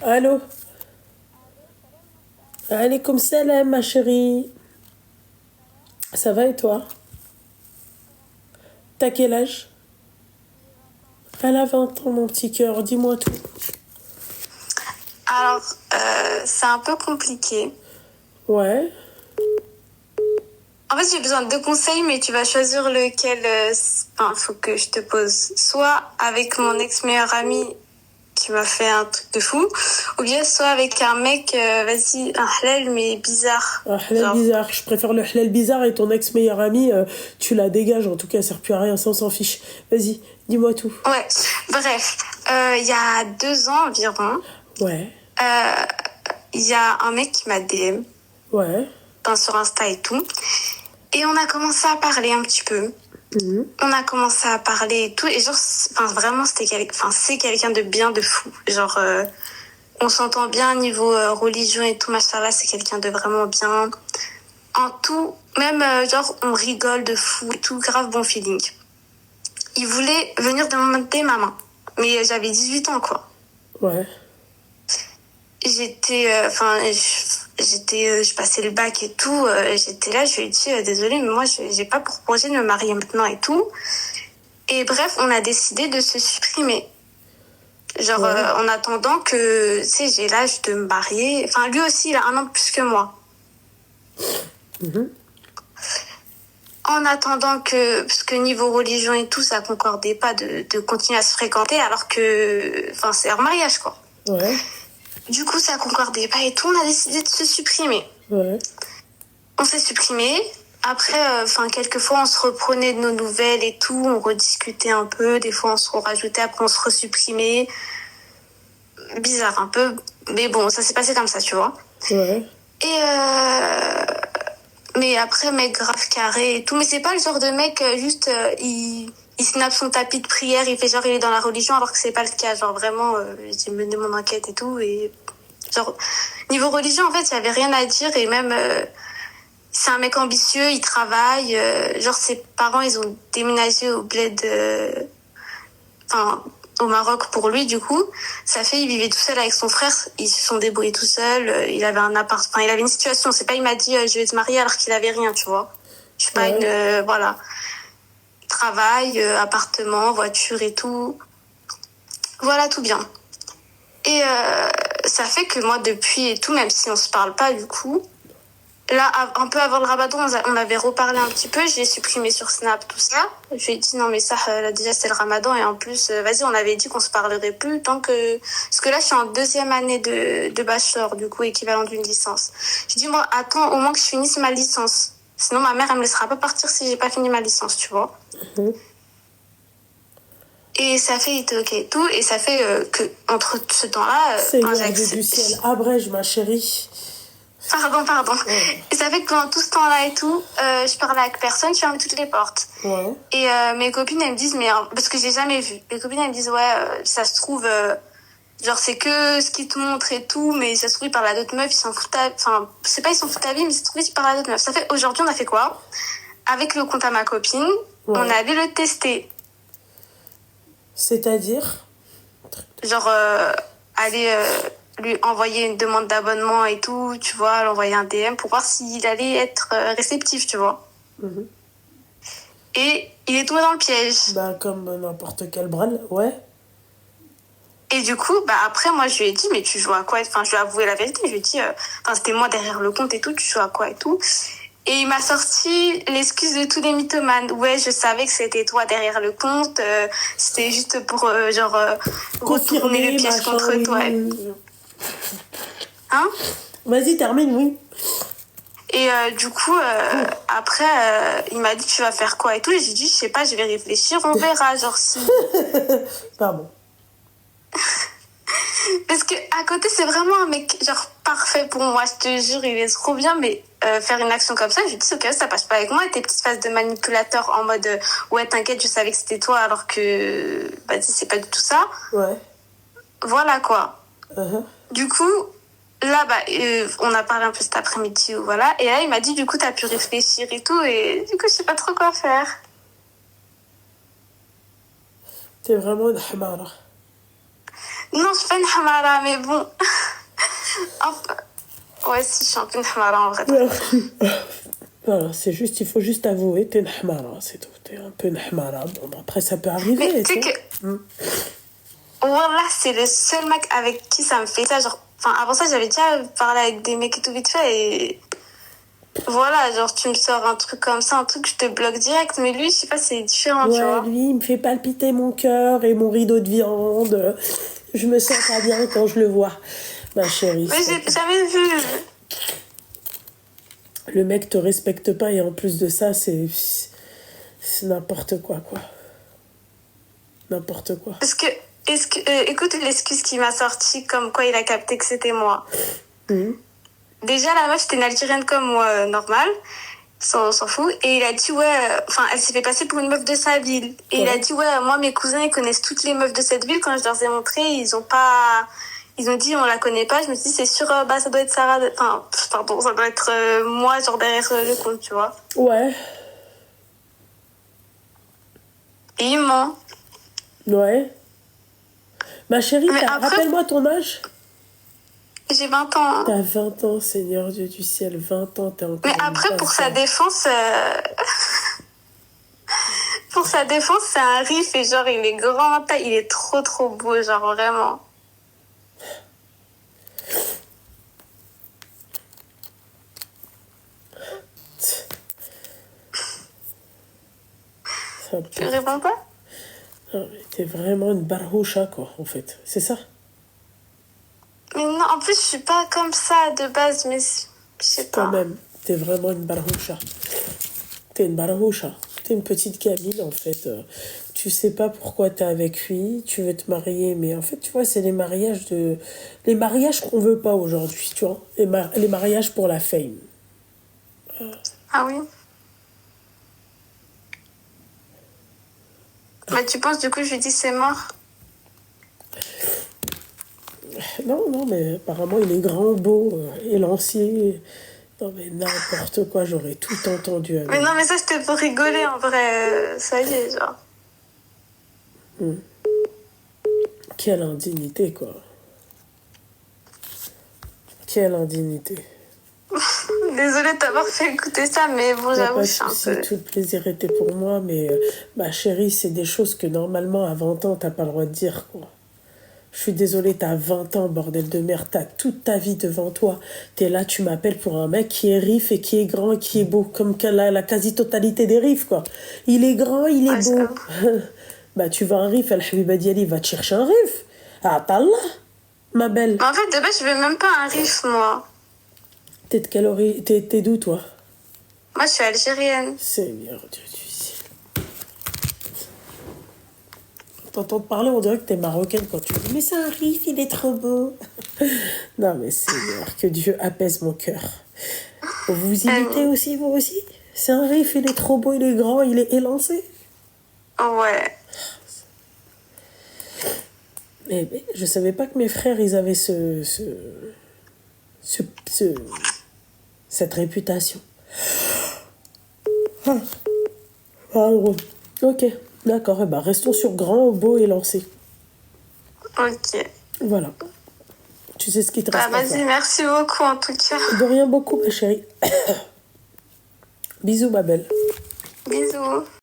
Allô? Alaykoum salam, ma chérie. Ça va et toi? T'as quel âge? Elle a 20 ans, mon petit cœur. Dis-moi tout. Alors, c'est un peu compliqué. Ouais. En fait, j'ai besoin de deux conseils, mais tu vas choisir lequel. Enfin, faut que je te pose. Soit avec mon ex-meilleur ami qui m'a fait un truc de fou, ou bien soit avec un mec, vas-y, un halal, mais bizarre. Un halal Genre, bizarre. Je préfère le halal bizarre et ton ex-meilleur ami, tu la dégages. En tout cas, ça sert plus à rien, ça on s'en fiche. Vas-y, dis-moi tout. ouais. Bref, il y a 2 ans environ, Ouais. il y a un mec qui m'a DM, Ouais. enfin, sur Insta et tout. Et on a commencé à parler un petit peu. On a commencé à parler et tout. Et genre, enfin, vraiment, c'est quelqu'un de bien, de fou. Genre, on s'entend bien niveau religion et tout, machallah, c'est quelqu'un de vraiment bien. En tout, même, genre, on rigole de fou et tout, grave bon feeling. Il voulait venir demander ma main. Mais j'avais 18 ans, quoi. Ouais. Je passais le bac et tout, j'étais là, je lui ai dit, désolée, mais moi, j'ai pas pour projet de me marier maintenant et tout. Et bref, on a décidé de se supprimer. Genre, Ouais. en attendant que, tu sais, j'ai l'âge de me marier. Enfin, lui aussi, il a 1 an de plus que moi. En attendant que, parce que niveau religion et tout, ça concordait pas de continuer à se fréquenter, alors que, enfin, c'est hors mariage, quoi. Ouais. Du coup, ça concordait pas et tout, on a décidé de se supprimer. Ouais. On s'est supprimé. Après, enfin, quelques fois, on se reprenait de nos nouvelles et tout, on rediscutait un peu. Des fois, on se rajoutait, après, on se resupprimait. Bizarre un peu, mais bon, ça s'est passé comme ça, tu vois. Ouais. Et mais après, mec grave carré et tout. Mais c'est pas le genre de mec, juste, il snappe son tapis de prière, il fait genre, il est dans la religion, alors que c'est pas le cas. Genre, vraiment, j'ai mené mon enquête et tout. Et genre, niveau religion, en fait, il y avait rien à dire. Et même, c'est un mec ambitieux, il travaille. Genre, ses parents, ils ont déménagé au bled, enfin, au Maroc pour lui, du coup. Sa fille, il vivait tout seul avec son frère. Ils se sont débrouillés tout seuls. Il avait un appart, enfin, il avait une situation. C'est pas, il m'a dit, je vais te marier alors qu'il avait rien, tu vois. Je suis pas Ouais. une, voilà. Travail, appartement, voiture et tout. Voilà, tout bien. Et ça fait que moi, depuis et tout, même si on se parle pas, du coup, là, un peu avant le Ramadan, on avait reparlé un petit peu. Je l'ai supprimé sur Snap, tout ça. Je lui ai dit non, mais ça, là, déjà, c'est le Ramadan. Et en plus, vas-y, on avait dit qu'on se parlerait plus tant que. Parce que là, je suis en 2e année de bachelor, du coup, équivalent d'une licence. J'ai dit, moi, attends au moins que je finisse ma licence. Sinon, ma mère, elle me laissera pas partir si j'ai pas fini ma licence, tu vois. Et ça fait, il était ok et tout. Et ça fait que, entre ce temps-là, Seigneur j'ai Dieu du ciel, accepté. abrège, ma chérie. Pardon. Ouais. Et ça fait que pendant tout ce temps-là et tout, je parlais avec personne, je fermais toutes les portes. Ouais. Et mes copines, elles me disent, mais parce que j'ai jamais vu. Mes copines, elles me disent, ouais, ça se trouve, genre c'est que ce qu'ils te montrent et tout, mais ça se trouve, ils parlent à d'autres meufs, ils s'en foutent enfin, c'est pas ils s'en foutent à vie, mais ça se trouve, ils parlent à d'autres meufs. Ça fait, aujourd'hui, on a fait quoi? Avec le compte à ma copine, on Ouais. allait le tester. C'est-à-dire? Genre, aller lui envoyer une demande d'abonnement et tout, tu vois, lui envoyer un DM pour voir s'il allait être réceptif, tu vois. Et il est tombé dans le piège. Bah, comme n'importe quel bral. Ouais. Et du coup, bah après, moi, je lui ai dit, mais tu joues à quoi? Enfin, je lui ai avoué la vérité. Je lui ai dit, enfin, c'était moi derrière le compte et tout, tu joues à quoi et tout. Et il m'a sorti l'excuse de tous les mythomanes. Ouais, je savais que c'était toi derrière le compte. C'était juste pour, genre, retourner le Confirmé, piège machin, contre oui. toi. Hein? Vas-y, termine, oui. Et du coup, après, il m'a dit, tu vas faire quoi et tout. Et j'ai dit, je sais pas, je vais réfléchir, on verra. Genre, si. Pardon. Parce que à côté, c'est vraiment un mec, genre, parfait pour moi. Je te jure, il est trop bien. Mais faire une action comme ça, je lui dis, ok, ça passe pas avec moi. Et tes petites phases de manipulateur en mode, ouais, t'inquiète, je savais que c'était toi, alors que, bah, c'est pas du tout ça. Ouais. Voilà, quoi. Uh-huh. Du coup, là, bah, on a parlé un peu cet après-midi, voilà. Et là, il m'a dit, du coup, t'as pu réfléchir et tout. Et du coup, je sais pas trop quoi faire. T'es vraiment une hamara. Non, je suis pas une hamara, mais bon. Enfin, ouais, si, je suis un peu une hamara en vrai. Voilà, c'est juste, il faut juste avouer, t'es une hamara, c'est tout. T'es un peu une hamara. Bon, bah, après, ça peut Mais arriver, tu sais tu vois. que, voilà, c'est le seul mec avec qui ça me fait ça. Genre, enfin, avant ça, j'avais déjà parlé avec des mecs et tout vite fait. Et voilà, genre, tu me sors un truc comme ça, un truc, je te bloque direct. Mais lui, je sais pas, c'est différent, tu Ouais, vois. lui, il me fait palpiter mon cœur et mon rideau de viande. Je me sens pas bien quand je le vois, ma chérie. Mais j'ai jamais vu. Le mec te respecte pas et en plus de ça, c'est n'importe quoi, quoi. N'importe quoi. Écoute l'excuse qu'il m'a sorti, comme quoi il a capté que c'était moi. Mhm. Déjà, la meuf, c'était une Algérienne comme moi, normale. On s'en fout. Et il a dit, ouais, enfin, elle s'est fait passer pour une meuf de sa ville. Et il a Ouais. dit, ouais, moi, mes cousins, ils connaissent toutes les meufs de cette ville. Quand je leur ai montré, ils ont pas, ils ont dit, on la connaît pas. Je me suis dit, c'est sûr, bah, ça doit être Sarah, enfin, pardon, ça doit être moi, genre derrière le compte, tu vois. Ouais. Et il ment. Ouais. Ma chérie, Mais après, rappelle-moi ton âge. j'ai 20 ans. Hein. T'as 20 ans, Seigneur Dieu du ciel. 20 ans, t'es encore Mais une après, pour sa bastard. défense, pour sa défense, c'est un riff et genre, il est grand, il est trop, trop beau, genre, vraiment. Ça Tu réponds pas? Non, mais t'es vraiment une barhoucha, quoi, en fait. C'est ça? Mais non, en plus, je suis pas comme ça de base, mais je sais Quand pas. même, t'es vraiment une barhoucha. T'es une barhoucha. T'es une petite gamine, en fait. Tu sais pas pourquoi t'es avec lui, tu veux te marier, mais en fait, tu vois, c'est les mariages qu'on veut pas aujourd'hui, tu vois. Les mariages pour la fame. Ah oui? Bah, tu penses, du coup, je lui dis c'est mort? Non, non, mais apparemment, il est grand, beau, élancier. Non, mais n'importe quoi, j'aurais tout entendu Mais avec. non, mais ça, c'était pour rigoler, en vrai. Ça y est, genre. Quelle indignité, quoi. Quelle indignité. Désolée de t'avoir fait écouter ça, mais bon, Y a j'avoue, pas je de suis un souci, peu... tout le plaisir était pour moi, mais ma chérie, c'est des choses que normalement, à 20 ans, t'as pas le droit de dire, quoi. Je suis désolée, t'as 20 ans, bordel de merde, t'as toute ta vie devant toi. T'es là, tu m'appelles pour un mec qui est riff et qui est grand et qui est beau, comme la quasi-totalité des riffs, quoi. Il est grand, il est Ouais, beau. j'avoue. Bah, tu veux un riff, Al-Habiba Diali va te chercher un riff. Ah, t'Allah, ma belle. Mais en fait, de base, je veux même pas un riff, moi. T'es de quelle origine? T'es d'où, toi? Moi, je suis algérienne. Seigneur Dieu du ciel. T'entends parler, on dirait que t'es marocaine quand tu dis mais c'est un riff, il est trop beau. Non, mais Seigneur, que Dieu apaise mon cœur. Vous imitez aussi, vous aussi? C'est un riff, il est trop beau, il est grand, il est élancé. Ouais. Mais je savais pas que mes frères, ils avaient cette réputation. Ah, gros. Ok, d'accord. Eh ben, restons sur grand, beau et lancé. Ok. Voilà. Tu sais ce qui te Bah, reste à vas-y, faire. merci beaucoup, en tout cas. De rien beaucoup, ma chérie. Bisous, ma belle. Bisous.